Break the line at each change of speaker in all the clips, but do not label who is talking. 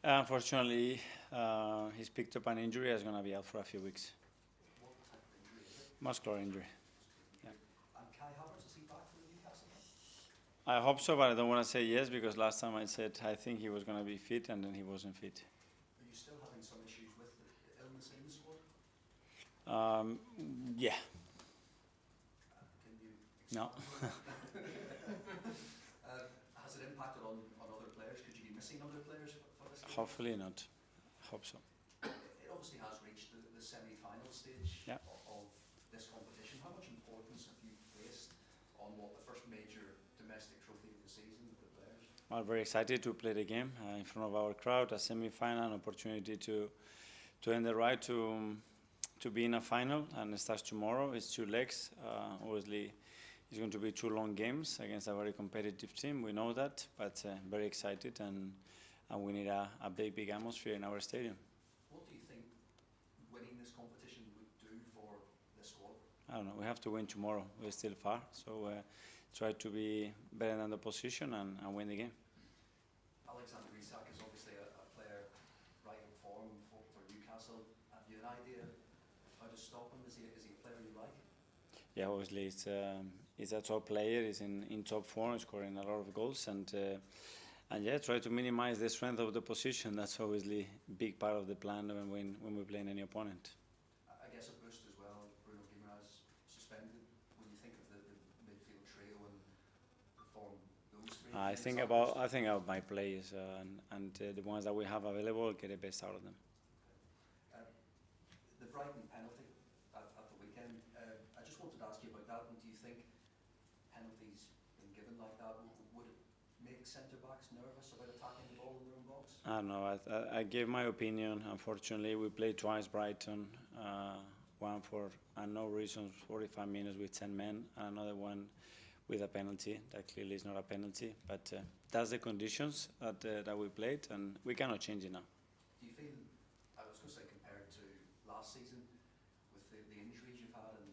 Unfortunately, he's picked up an injury. He's going to be out for a few weeks.
What type of injury is it?
Muscular injury. Yeah.
And Kai Havertz, is he back for the Newcastle game?
I hope so, but I don't want to say yes because last time I said I think he was going to be fit and then he wasn't fit.
Are you still having some issues with the illness in the squad?
Yeah.
Can you
No.
Has it impacted on other players? Could you be missing other players for this game?
Hopefully not. Hope so.
It obviously has reached the semi-final stage of this competition. How much importance have you placed on what the first major domestic trophy of the season with the players?
I'm very excited to play the game in front of our crowd, a semi-final, an opportunity to earn the right to be in a final, and it starts tomorrow. It's 2 legs. Obviously, it's going to be 2 long games against a very competitive team. We know that, but very excited, and we need a big atmosphere in our stadium.
What do you think winning this competition would do for the squad?
I don't know. We have to win tomorrow. We're still far, so try to be better than the position and win the game.
Alessia Russo is obviously a player right in form for Newcastle. Have you an idea how to stop him? Is he a player you like?
Yeah, obviously it's a top player. He's in top form, scoring a lot of goals, and yeah, try to minimize the strength of the position. That's obviously a big part of the plan when we're playing any opponent.
I guess a boost as well. Bruno Guimaraes suspended. When you think of the midfield trio and the form those three.
I think about my players and the ones that we have available, get the best out of them.
The Brighton penalty at the weekend. I just wanted to ask you about that. And do you think penalties being given like that would it make centre backs nervous about attacking the ball in their own box?
I don't know. I gave my opinion. Unfortunately, we played twice Brighton. One for no reasons, 45 minutes with 10 men, and another one with a penalty. That clearly is not a penalty, but that's the conditions that we played, and we cannot change it now.
Do you feel, I was going to say compared to last season, with the injuries you've had and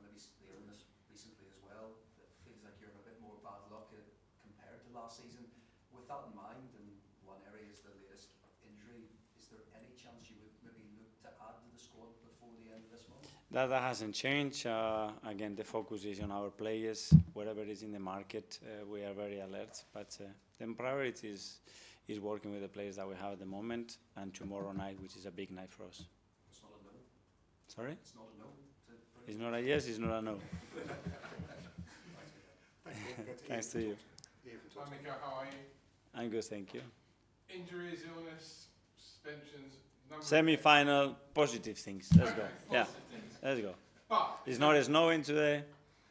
maybe the illness recently as well, that feels like you're in a bit more bad luck compared to last season. With that in mind, and one area is the latest injury, is there any chance you would maybe look to add to the squad before the end of this month?
That hasn't changed. Again, the focus is on our players. Whatever is in the market, we are very alert. But the priority is working with the players that we have at the moment, and tomorrow night, which is a big night for us.
It's not a no.
Sorry?
It's not a no.
It's not a yes, it's not a no. Thanks to you.
Hi Mikel, how are you?
I'm good, thank you.
Injuries, illness, suspensions,
Semi-final, positive things. Let's go. Yeah, let's go.
But
it's not snowing today.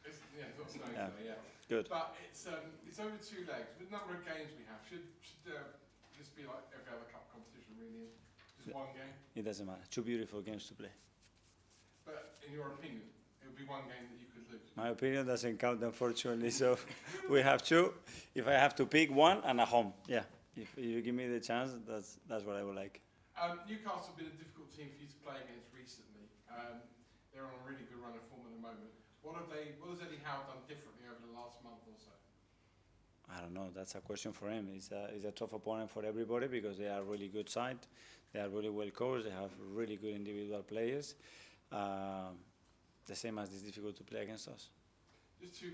It's not snowing
Yeah.
today, yeah.
Good.
But it's over 2 legs. With the number of games we have, should this be like every other cup competition really? Just one game?
It doesn't matter. 2 beautiful games to play.
But in your opinion, it would be one game that you could lose?
My opinion doesn't count, unfortunately. So we have 2. If I have to pick one and a home, yeah. If you give me the chance, that's what I would like.
Newcastle have been a difficult team for you to play against recently. They're on a really good run of form at the moment. What has Eddie Howe done differently over the last month or so?
I don't know. That's a question for him. It's a tough opponent for everybody because they are a really good side. They are really well coached. They have really good individual players. The same as it's difficult to play against us.
Just 2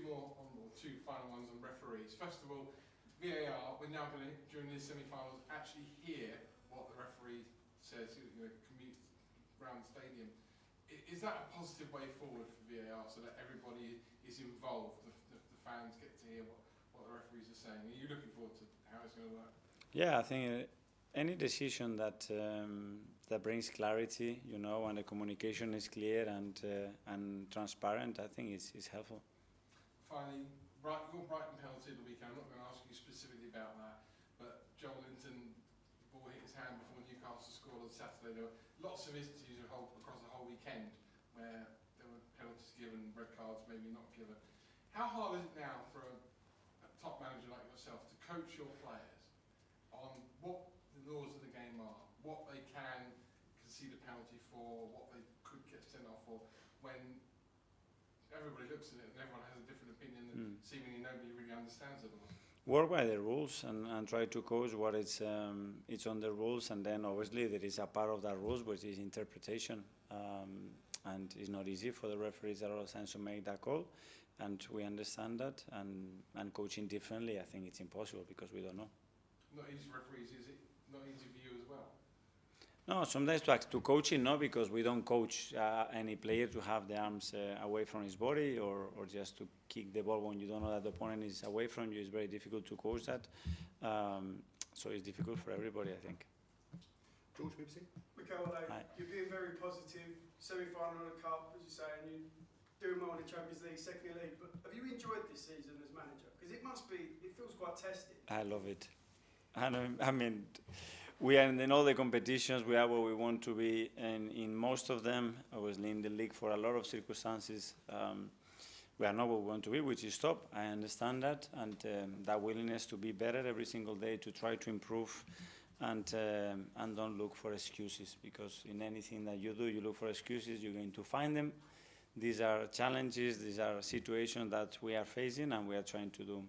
final ones on referees. First of all, VAR. We're now going to, during these semi-finals, actually hear what the referee says. Commute around the stadium. Is that a positive way forward for VAR, so that everybody is involved? The fans get to hear what the referees are saying. Are you looking forward to how it's going to work?
Yeah, I think any decision that brings clarity, and the communication is clear and transparent, I think is helpful.
Finally, your Brighton penalty of the weekend. I'm not going to ask you specifically about that, but Joel Linton, the ball hit his hand before Newcastle scored on Saturday. There were lots of instances across the whole weekend where there were penalties given, red cards maybe not given. How hard is it now for a top manager like yourself to coach your players on what the laws of the game are, what they can concede a penalty for, what they could get sent off for, when everybody looks at it and everyone has a different opinion and seemingly nobody really understands it all?
work by the rules and try to coach what it's on the rules, and then obviously there is a part of that rules which is interpretation, and it's not easy for the referees at all times to make that call, and we understand that, and coaching differently, I think it's impossible because we don't know.
Not easy for referees, is it? Not easy for you as well?
No, sometimes to coaching, no, because we don't coach any player to have the arms away from his body, or just to kick the ball when you don't know that the opponent is away from you. It's very difficult to coach that. So it's difficult for everybody, I think.
George, BBC.
Mikel, you're being very positive, semi-final of the Cup, as you say, and you're doing well in the Champions League, second league, but have you enjoyed this season as manager? Because it feels quite testing.
I love it. I mean, we are in all the competitions, we are where we want to be, and in most of them, obviously in the league for a lot of circumstances, we are not where we want to be, which is top. I understand that, and that willingness to be better every single day, to try to improve, and don't look for excuses, because in anything that you do, you look for excuses, you're going to find them. These are challenges, these are situations that we are facing, and we are trying to do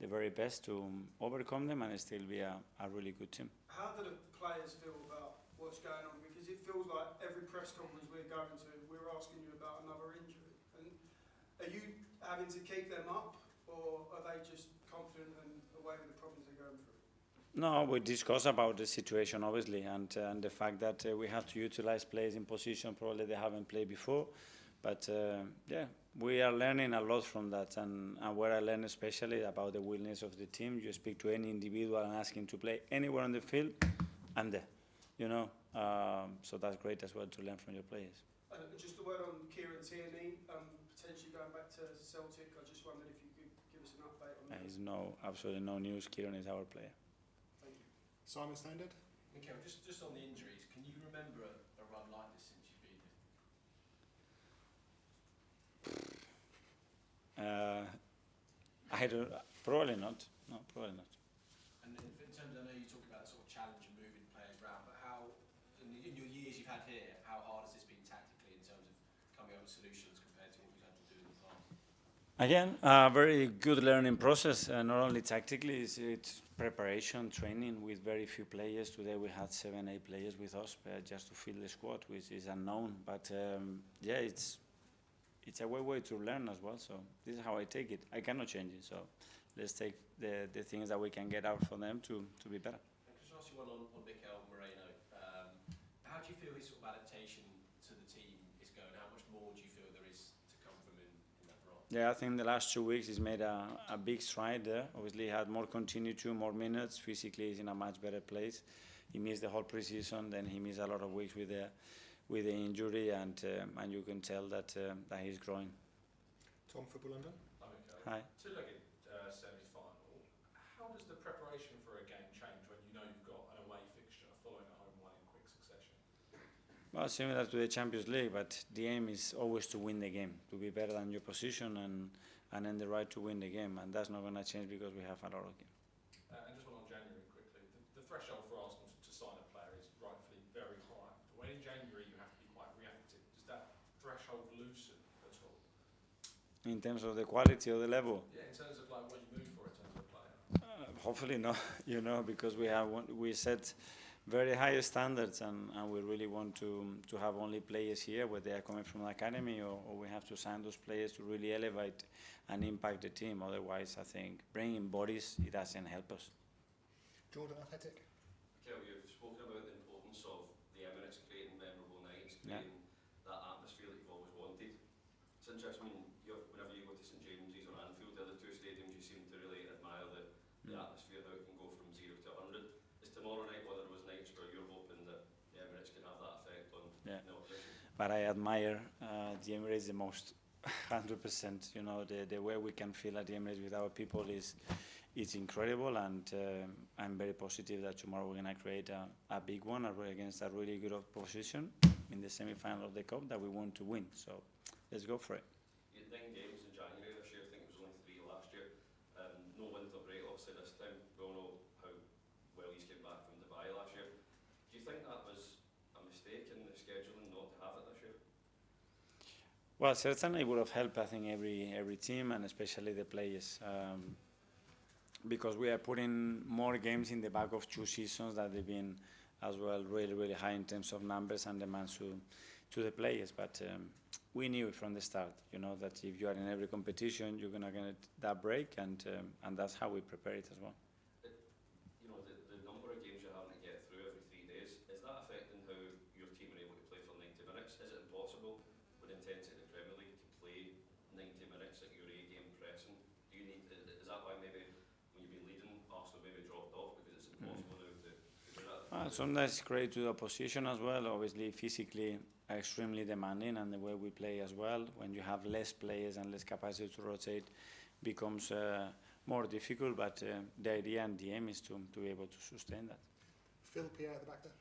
the very best to overcome them and still be a really good team.
How do the players feel about what's going on? Because it feels like every press conference we're going to, we're asking you about another injury. And are you having to keep them up, or are they just confident and away with the problems they're going through?
No, we discuss about the situation, obviously, and the fact that we have to utilize players in position probably they haven't played before. But yeah, we are learning a lot from that, and where I learn especially about the willingness of the team. You speak to any individual and ask him to play anywhere on the field, I'm there, you know. So that's great as well to learn from your players.
Just a word on Kieran Tierney, potentially going back to Celtic. I just wondered if you could give us an update on that.
There is absolutely no news. Kieran is our player.
Thank you.
Simon Standard.
Mikel, just on the injuries, can you remember a run like this since you've been here?
I don't. Probably not. No, probably not.
And in terms, I know you talk about sort of challenge and moving players around, but how, in your years you've had here, how hard has this been tactically in terms of coming up with solutions compared to what you've had to do in the past?
Again, a very good learning process. Not only tactically, it's preparation, training with very few players. Today we had 7-8 players with us just to fill the squad, which is unknown. But yeah, it's a way to learn as well. So this is how I take it. I cannot change it. So let's take the things that we can get out from them to be better.
And can I ask you one on Mikel Moreno? How do you feel his sort of adaptation to the team is going? How much more do you feel there is to come from him in that role?
Yeah, I think the last 2 weeks he's made a big stride there. Obviously he had more continuity, more minutes. Physically he's in a much better place. He missed the whole pre-season, then he missed a lot of weeks with the injury, and you can tell that he's growing.
Tom, Football London.
Hi.
Two-legged semi-final. How does the preparation for a game change when you know you've got an away fixture following a home one in quick succession?
Well, similar to the Champions League, but the aim is always to win the game, to be better than your position, and earn the right to win the game, and that's not going to change because we have a lot of games.
And just one on January quickly. The threshold for Arsenal to sign a player is rightfully very high. But when in January you have to be quite reactive, does that threshold loosen at all?
In terms of the quality of the level?
Yeah, in terms of like what you move for in terms of a player.
Hopefully not, you know, because we set very high standards, and we really want to have only players here, whether they are coming from the academy or we have to sign those players to really elevate and impact the team. Otherwise, I think bringing bodies, it doesn't help us.
Jordan, Athletic.
Mikel, you've spoken about the importance of the Emirates creating memorable nights, creating that atmosphere that you've always wanted. It's interesting, whenever you go to St James's or Anfield, the other two stadiums, you seem to really admire the atmosphere, how it can go from 0 to 100. Is tomorrow night one of those nights where you're hoping that the Emirates can have that effect on the opposition?
But I admire the Emirates the most, 100%. You know, the way we can feel at the Emirates with our people is incredible, and I'm very positive that tomorrow we're going to create a big one against a really good opposition in the semi-final of the Cup that we want to win. So let's go for it.
You had 9 games in January this year, I think it was only 3 last year. No winter break obviously this time. We all know how well he's came back from Dubai last year. Do you think that was a mistake in the scheduling not to have it this year?
Well, certainly it would have helped, I think, every team, and especially the players. because we are putting more games in the back of 2 seasons that they've been as well really high in terms of numbers and demands to the players. But we knew from the start, that if you are in every competition, you're gonna get that break, and that's how we prepare it as well.
The number of games you're having to get through every 3 days, is that affecting how your team are able to play for 90 minutes? Is it impossible with intensity in the Premier League to play 90 minutes at your A-game pressing? Is that why maybe when you've been leading, Arsenal maybe dropped off, because it's impossible now to do that?
Sometimes it's great to the opposition as well. Obviously, physically extremely demanding, and the way we play as well. When you have less players and less capacity to rotate, becomes more difficult. But the idea and the aim is to be able to sustain that.
Phil Pierre at the back there.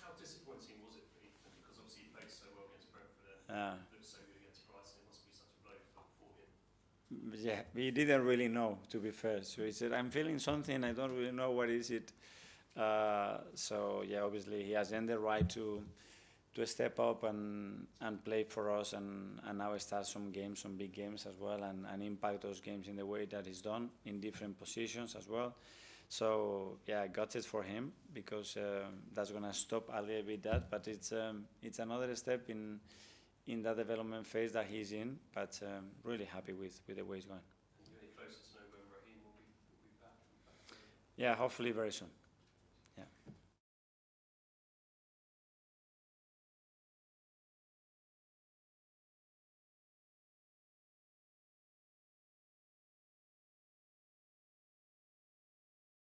How disappointing was it for Ethan? Because obviously he played so well against Brentford and looked so good against Brighton. It must be such a blow for him.
Yeah, we didn't really know, to be fair. So he said, "I'm feeling something. I don't really know what is it." So yeah, obviously he has earned the right to step up and play for us, and now start some games, some big games as well, and impact those games in the way that he's done in different positions as well. So yeah, I got it for him, because that's gonna stop a little bit that, but it's another step in that development phase that he's in. But really happy with the way he's going.
Are you any closer to know when Raheem will be back?
Yeah, hopefully very soon.